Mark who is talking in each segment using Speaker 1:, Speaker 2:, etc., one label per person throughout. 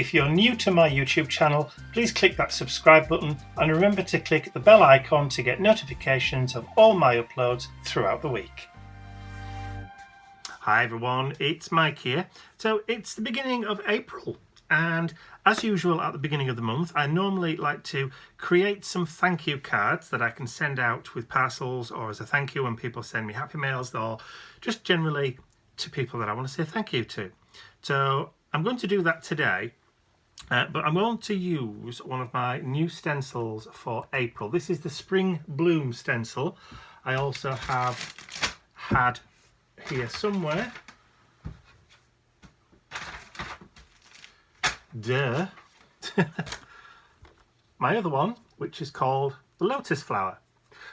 Speaker 1: If you're new to my YouTube channel, please click that subscribe button and remember to click the bell icon to get notifications of all my uploads throughout the week. Hi everyone, it's Mike here. So it's the beginning of April, and as usual at the beginning of the month I normally like to create some thank you cards that I can send out with parcels or as a thank you when people send me happy mails, or just generally to people that I want to say thank you to. So I'm going to do that today. But I'm going to use one of my new stencils for April. This is the Spring Bloom stencil. I also have had here somewhere my other one, which is called the Lotus Flower.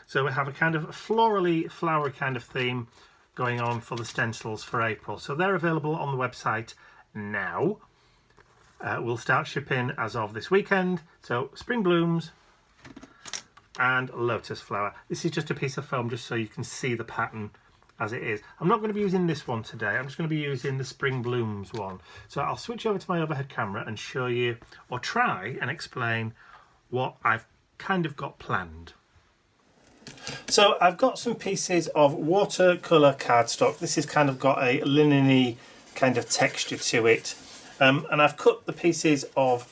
Speaker 1: So we have a kind of florally flower kind of theme going on for the stencils for April. So they're available on the website now. We'll start shipping as of this weekend. So Spring Blooms and Lotus Flower. This is just a piece of foam just so you can see the pattern as it is. I'm not going to be using this one today. I'm just going to be using the Spring Blooms one. So I'll switch over to my overhead camera and show you, or try and explain, what I've kind of got planned. So I've got some pieces of watercolour cardstock. This has kind of got a linen-y kind of texture to it. And I've cut the pieces of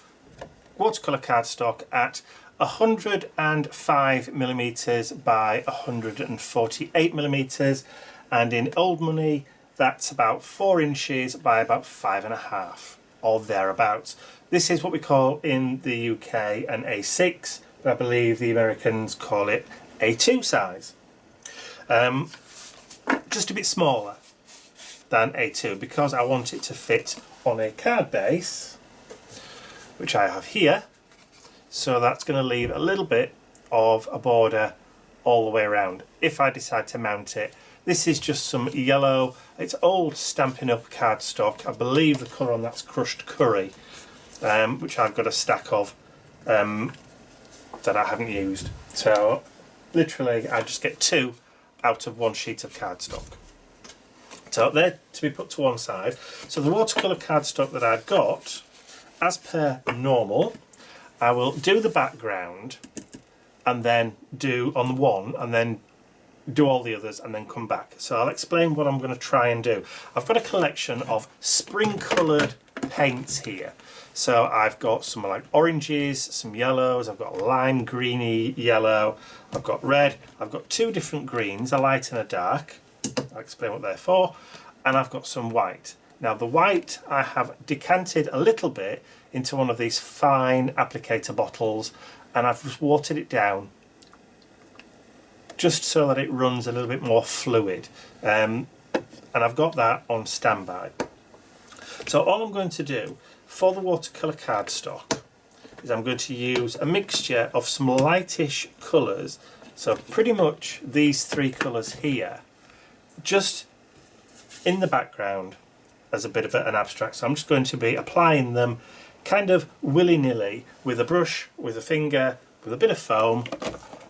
Speaker 1: watercolour cardstock at 105mm by 148mm, and in old money that's about 4 inches by about 5.5 or thereabouts. This is what we call in the UK an A6, but I believe the Americans call it A2 size. Just a bit smaller than A2 because I want it to fit on a card base, which I have here, so that's going to leave a little bit of a border all the way around if I decide to mount it. This is just some yellow, it's old Stampin' Up cardstock. I believe the colour on that's crushed curry, which I've got a stack of that I haven't used. So literally I just get 2 out of 1 sheet of cardstock. So they're to be put to one side. So the watercolour cardstock that I've got, as per normal, I will do the background and then do on one and then do all the others and then come back. So I'll explain what I'm going to try and do. I've got a collection of spring coloured paints here. So I've got some like oranges, some yellows, I've got lime greeny yellow, I've got red, I've got 2 different greens, a light and a dark. I'll explain what they're for, and I've got some white. Now the white I have decanted a little bit into one of these fine applicator bottles, and I've just watered it down just so that it runs a little bit more fluid, and I've got that on standby. So all I'm going to do for the watercolour cardstock is I'm going to use a mixture of some lightish colours, so pretty much these 3 colours here, just in the background as a bit of an abstract. So I'm just going to be applying them kind of willy-nilly with a brush, with a finger, with a bit of foam,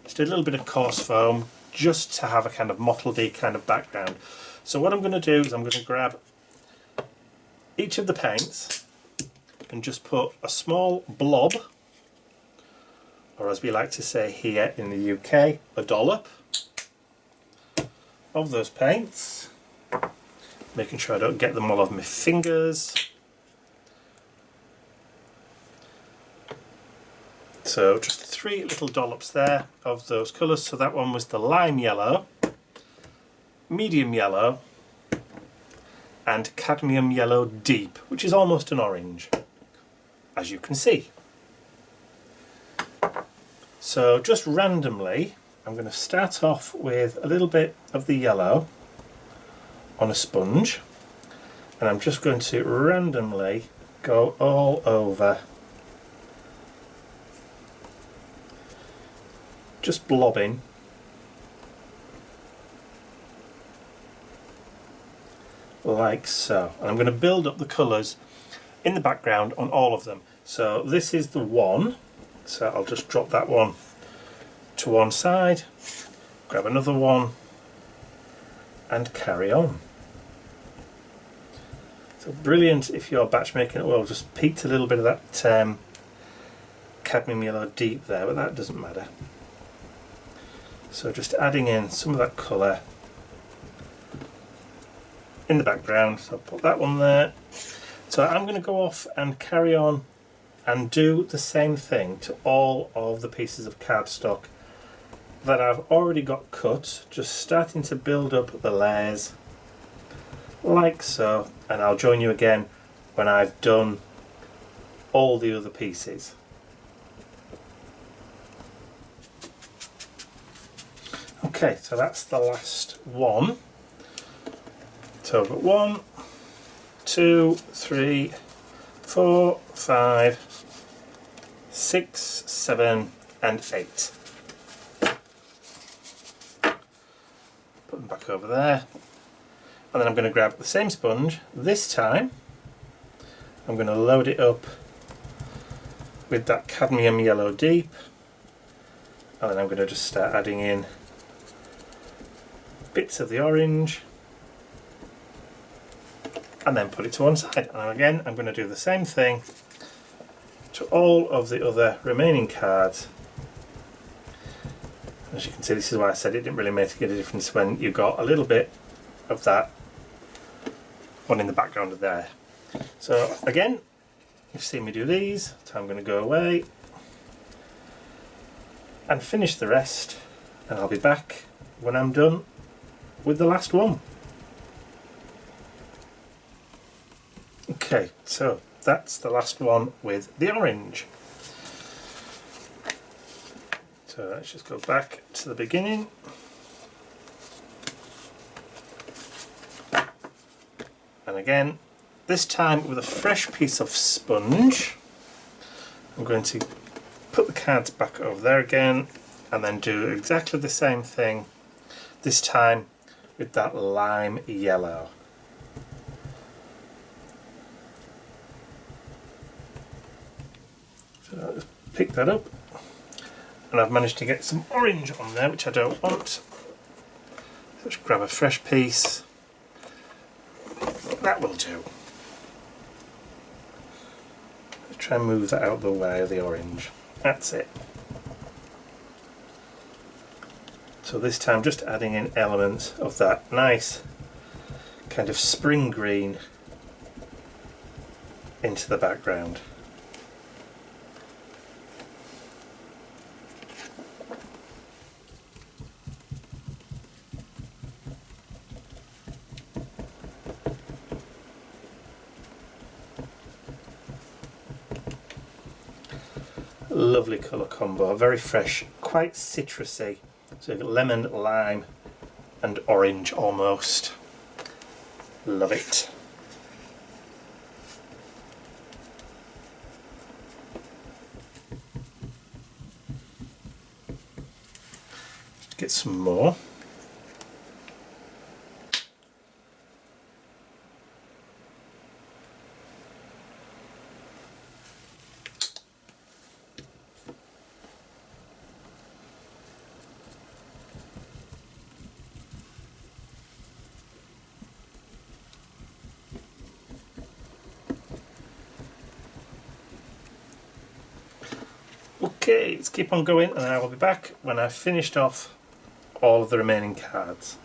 Speaker 1: just a little bit of coarse foam, just to have a kind of mottledy kind of background. So what I'm going to do is I'm going to grab each of the paints and just put a small blob, or as we like to say here in the UK, a dollop of those paints, making sure I don't get them all over my fingers. So just 3 little dollops there of those colours. So that one was the lime yellow, medium yellow, and cadmium yellow deep, which is almost an orange, as you can see. So just randomly I'm going to start off with a little bit of the yellow on a sponge, and I'm just going to randomly go all over, just blobbing like so. And I'm going to build up the colours in the background on all of them. So this is the one, so I'll just drop that one to one side, grab another one and carry on. So brilliant if you're batch making at all. Just peaked a little bit of that cadmium yellow deep there, but that doesn't matter. So just adding in some of that colour in the background. So I'll put that one there. So I'm going to go off and carry on and do the same thing to all of the pieces of cardstock that I've already got cut, just starting to build up the layers like so, and I'll join you again when I've done all the other pieces. Okay, so that's the last one. So I've got 1, 2, 3, 4, 5, 6, 7 and 8. Put them back over there, and then I'm going to grab the same sponge. This time I'm going to load it up with that cadmium yellow deep, and then I'm going to just start adding in bits of the orange and then put it to one side. And again I'm going to do the same thing to all of the other remaining cards. As you can see, this is why I said it didn't really make a difference when you got a little bit of that one in the background of there. So again, you've seen me do these, so I'm going to go away and finish the rest, and I'll be back when I'm done with the last one. Okay, so that's the last one with the orange. So let's just go back to the beginning. And again, this time with a fresh piece of sponge, I'm going to put the cards back over there again and then do exactly the same thing, this time with that lime yellow. So I'll just pick that up, and I've managed to get some orange on there, which I don't want. So just grab a fresh piece. That will do. Let's try and move that out of the way of the orange. That's it. So this time just adding in elements of that nice kind of spring green into the background. Lovely colour combo, very fresh, quite citrusy. So you've got lemon, lime and orange almost. Love it. Just get some more. Okay, let's keep on going, and I will be back when I've finished off all of the remaining cards.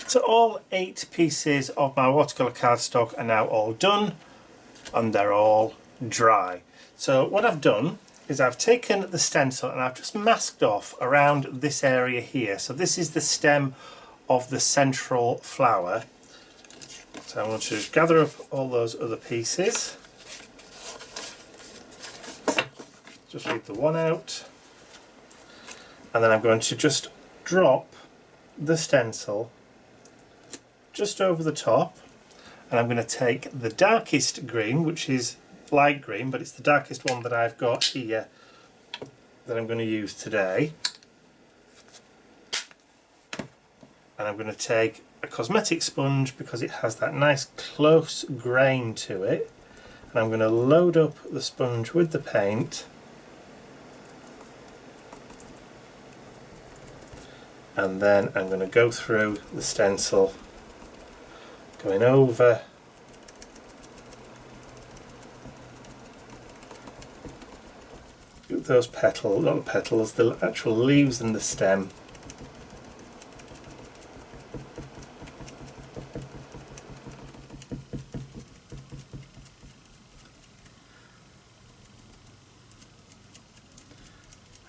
Speaker 1: So all 8 pieces of my watercolour cardstock are now all done, and they're all dry. So what I've done is I've taken the stencil and I've just masked off around this area here. So this is the stem of the central flower. So I'm going to gather up all those other pieces. Just leave the one out, and then I'm going to just drop the stencil just over the top, and I'm going to take the darkest green, which is light green, but it's the darkest one that I've got here that I'm going to use today, and I'm going to take a cosmetic sponge because it has that nice close grain to it, and I'm going to load up the sponge with the paint and then I'm going to go through the stencil, going over those petals, not the petals, the actual leaves and the stem.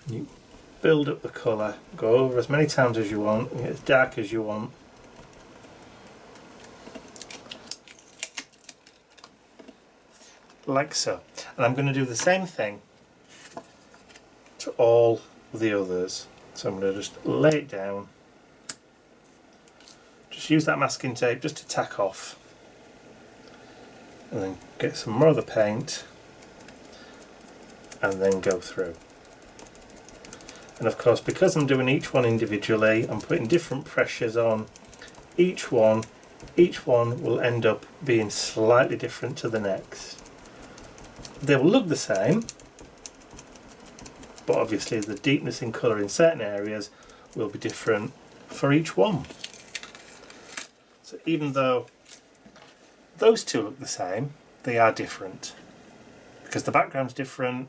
Speaker 1: And you build up the colour, go over as many times as you want, and get as dark as you want. Like so. And I'm going to do the same thing to all the others. So I'm going to just lay it down. Just use that masking tape just to tack off. And then get some more of the paint. And then go through. And of course, because I'm doing each one individually, I'm putting different pressures on each one. Each one will end up being slightly different to the next. They will look the same, but obviously the deepness in colour in certain areas will be different for each one. So even though those two look the same, they are different because the background's different,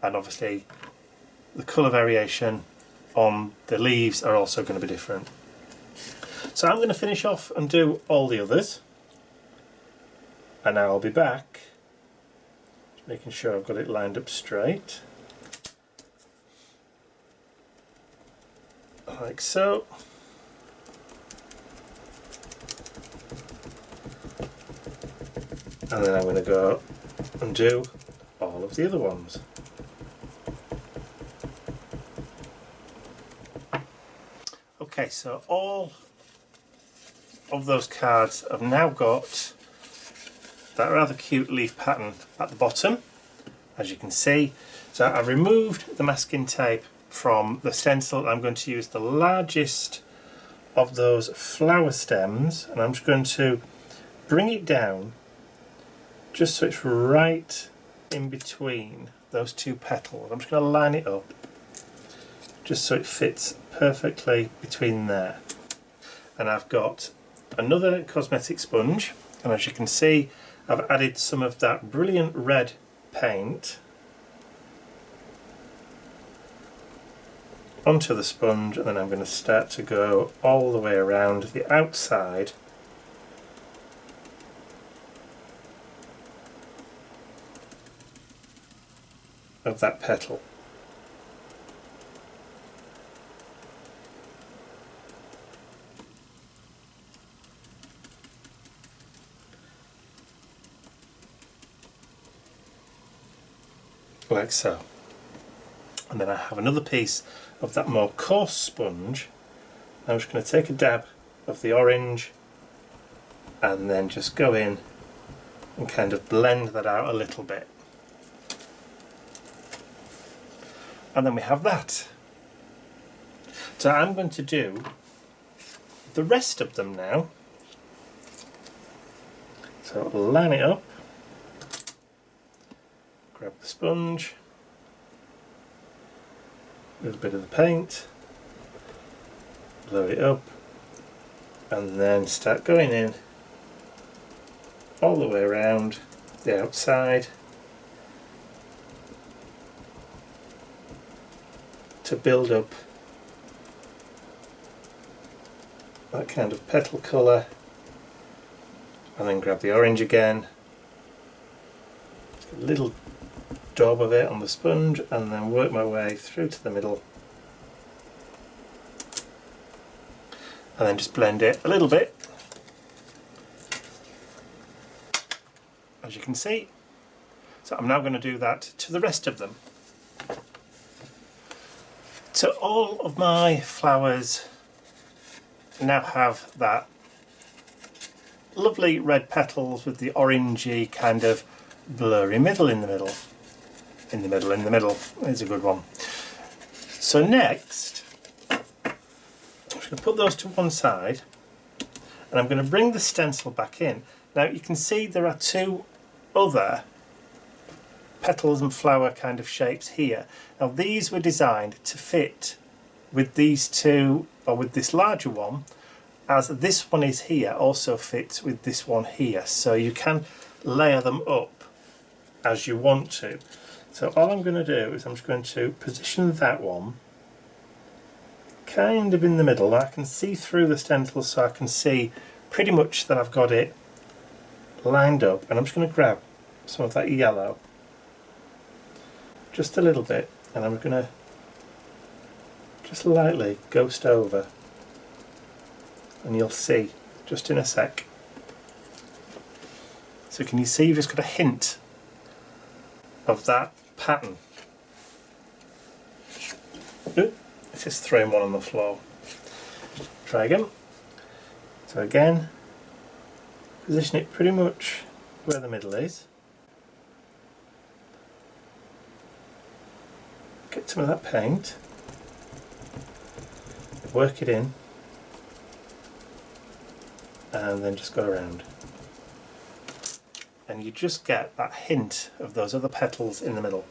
Speaker 1: and obviously the colour variation on the leaves are also going to be different. So I'm going to finish off and do all the others, and now I'll be back making sure I've got it lined up straight, like so. And then I'm going to go and do all of the other ones. Okay, so all of those cards have now got that rather cute leaf pattern at the bottom, as you can see. So I've removed the masking tape from the stencil. I'm going to use the largest of those flower stems, and I'm just going to bring it down just so it's right in between those two petals. I'm just going to line it up just so it fits perfectly between there. And I've got another cosmetic sponge, and as you can see, I've added some of that brilliant red paint onto the sponge, and then I'm going to start to go all the way around the outside of that petal. Like so. And then I have another piece of that more coarse sponge. I'm just going to take a dab of the orange and then just go in and kind of blend that out a little bit. And then we have that. So I'm going to do the rest of them now. So line it up, grab the sponge, a little bit of the paint, blow it up, and then start going in all the way around the outside to build up that kind of petal colour, and then grab the orange again, just a little daub of it on the sponge, and then work my way through to the middle, and then just blend it a little bit, as you can see. So I'm now going to do that to the rest of them. So all of my flowers now have that lovely red petals with the orangey kind of blurry middle in the middle. In the middle is a good one. So next, I'm just going to put those to one side, and I'm going to bring the stencil back in. Now you can see there are two other petals and flower kind of shapes here. Now these were designed to fit with these two, or with this larger one, as this one is here also fits with this one here, so you can layer them up as you want to. So all I'm going to do is I'm just going to position that one kind of in the middle. I can see through the stencil, so I can see pretty much that I've got it lined up, and I'm just going to grab some of that yellow, just a little bit, and I'm going to just lightly ghost over, and you'll see just in a sec. So can you see you've just got a hint of that pattern? Ooh, it's just throwing one on the floor. Try again. So again, position it pretty much where the middle is. Get some of that paint, work it in, and then just go around. And you just get that hint of those other petals in the middle.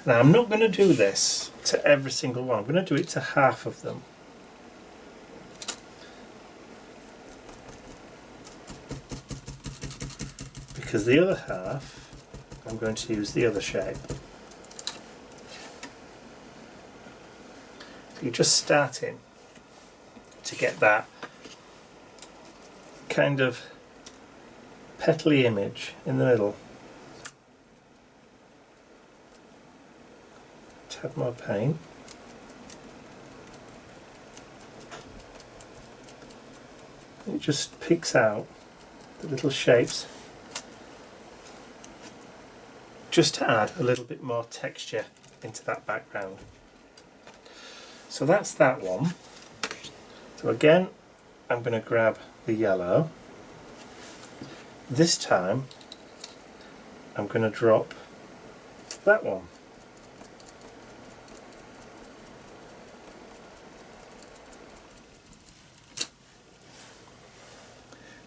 Speaker 1: Now I'm not going to do this to every single one, I'm going to do it to half of them. Because the other half, I'm going to use the other shape. So you're just starting to get that kind of petally image in the middle. Tad more paint. It just picks out the little shapes, just to add a little bit more texture into that background. So that's that one. So again, I'm going to grab the yellow. This time I'm going to drop that one.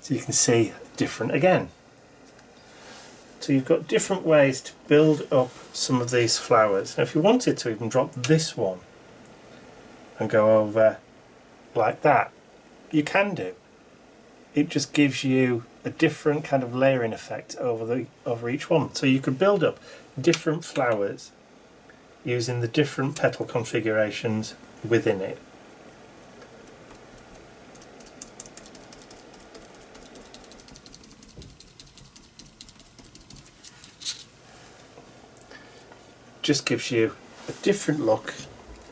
Speaker 1: So you can see different again. So you've got different ways to build up some of these flowers. Now if you wanted to, you can drop this one and go over like that. You can do. It just gives you a different kind of layering effect over each one. So you could build up different flowers using the different petal configurations within it. Just gives you a different look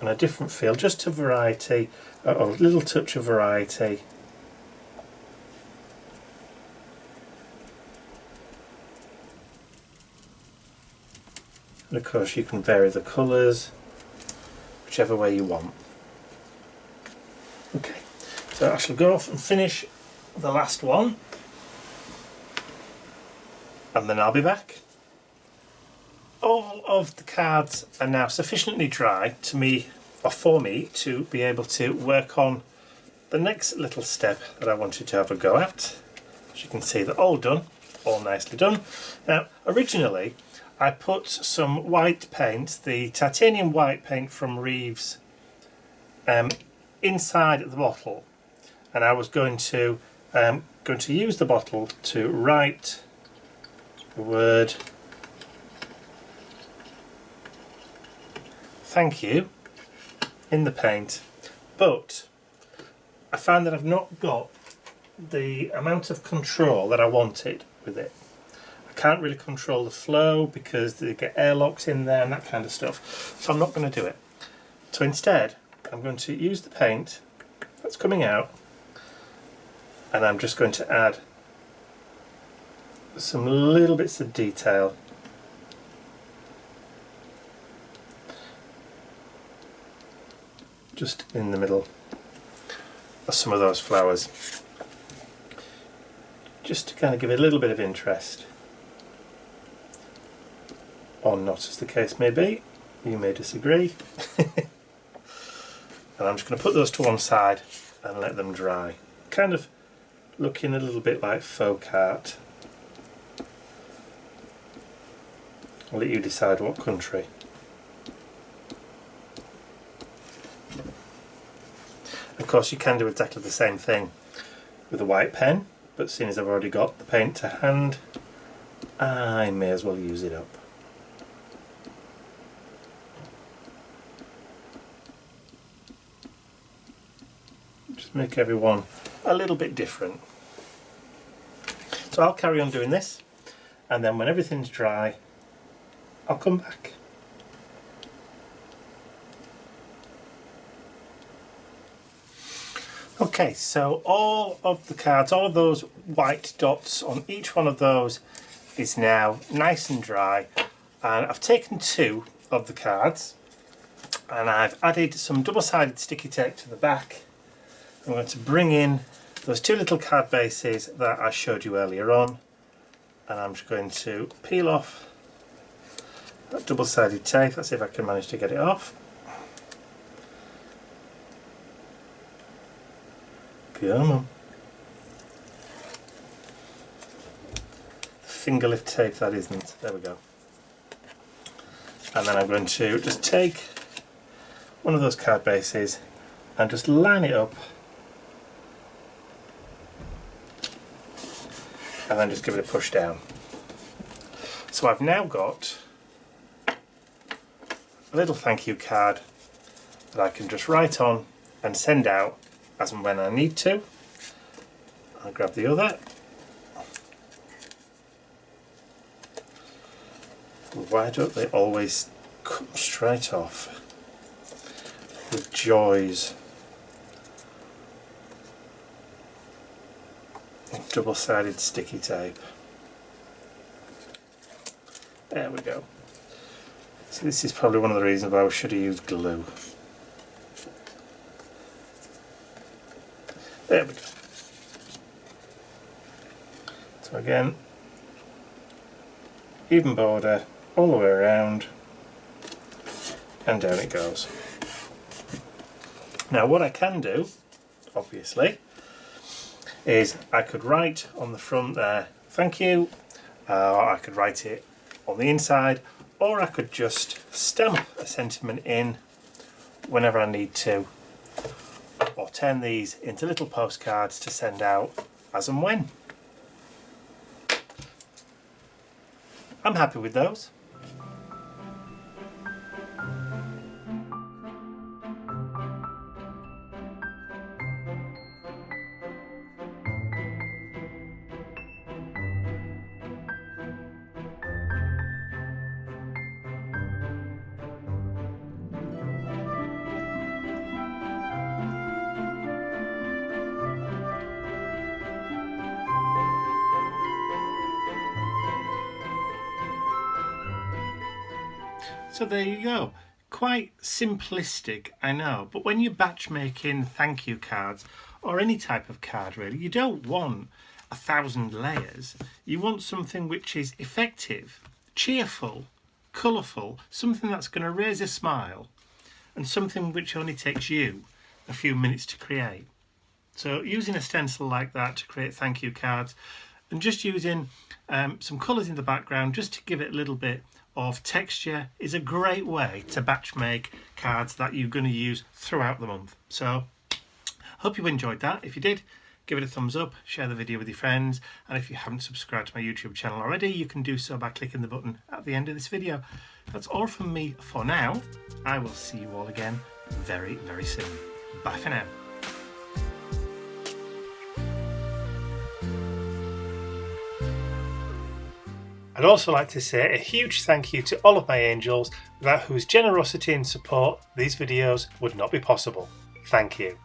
Speaker 1: and a different feel, just a variety, or a little touch of variety. And of course you can vary the colours whichever way you want. Okay, so I shall go off and finish the last one, and then I'll be back. All of the cards are now sufficiently dry for me to be able to work on the next little step that I wanted to have a go at. As you can see, they're all done, all nicely done. Now originally I put some white paint, the titanium white paint from Reeves, inside the bottle, and I was going to use the bottle to write the word "thank you" in the paint, but I found that I've not got the amount of control that I wanted with it. I can't really control the flow because they get airlocks in there and that kind of stuff, so I'm not going to do it. So instead I'm going to use the paint that's coming out, and I'm just going to add some little bits of detail just in the middle of some of those flowers, just to kind of give it a little bit of interest, or not, as the case may be. You may disagree. And I'm just going to put those to one side and let them dry, kind of looking a little bit like folk art. I'll let you decide what country. Of course you can do exactly the same thing with a white pen, but seeing as I've already got the paint to hand, I may as well use it up. Just make everyone a little bit different. So I'll carry on doing this, and then when everything's dry, I'll come back. Okay, so all of the cards, all of those white dots on each one of those is now nice and dry, and I've taken 2 of the cards and I've added some double-sided sticky tape to the back. I'm going to bring in those 2 little card bases that I showed you earlier on, and I'm just going to peel off that double-sided tape. Let's see if I can manage to get it off. Come on. Finger lift tape that isn't. There we go. And then I'm going to just take one of those card bases and just line it up, and then just give it a push down. So I've now got a little thank you card that I can just write on and send out as and when I need to. I'll grab the other. Why don't they always come straight off with joys of double-sided sticky tape? There we go. So this is probably one of the reasons why I should have used glue. There we go. So again, even border all the way around, and down it goes. Now what I can do, obviously, is I could write on the front there, thank you, or I could write it on the inside, or I could just stamp a sentiment in whenever I need to, or turn these into little postcards to send out as and when. I'm happy with those. So there you go. Quite simplistic, I know, but when you're batch making thank you cards, or any type of card really, you don't want 1,000 layers. You want something which is effective, cheerful, colourful, something that's going to raise a smile, and something which only takes you a few minutes to create. So using a stencil like that to create thank you cards, and just using some colours in the background just to give it a little bit of texture, is a great way to batch make cards that you're going to use throughout the month. So hope you enjoyed that. If you did, give it a thumbs up, share the video with your friends, and if you haven't subscribed to my YouTube channel already, you can do so by clicking the button at the end of this video. That's all from me for now. I will see you all again very, very soon. Bye for now. I'd also like to say a huge thank you to all of my angels, without whose generosity and support these videos would not be possible. Thank you.